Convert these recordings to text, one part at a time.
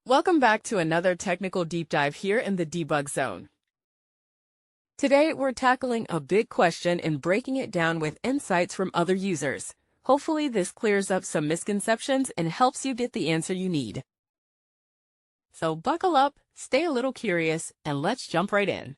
Welcome back to another technical deep dive here in the debug zone. Today, we're tackling a big question and breaking it down with insights from other users. Hopefully, this clears up some misconceptions and helps you get the answer you need. So buckle up, stay a little curious, and let's jump right in.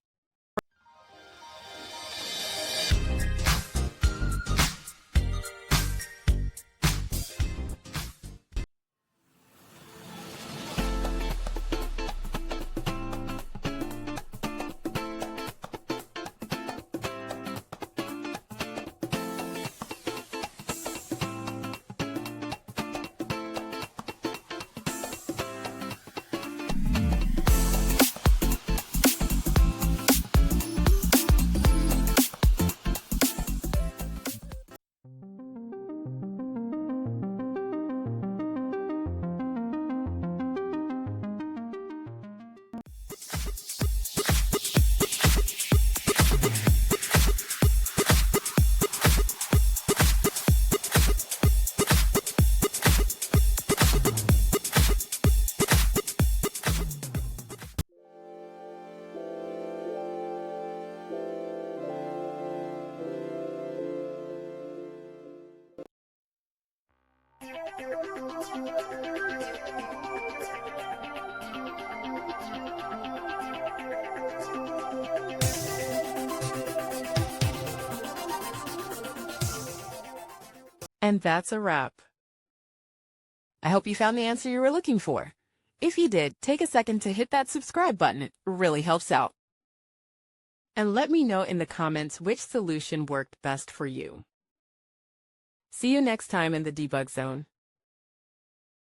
And that's a wrap. I hope you found the answer you were looking for. If you did, take a second to hit that subscribe button. It really helps out. And let me know in the comments which solution worked best for you. See you next time in the debug zone.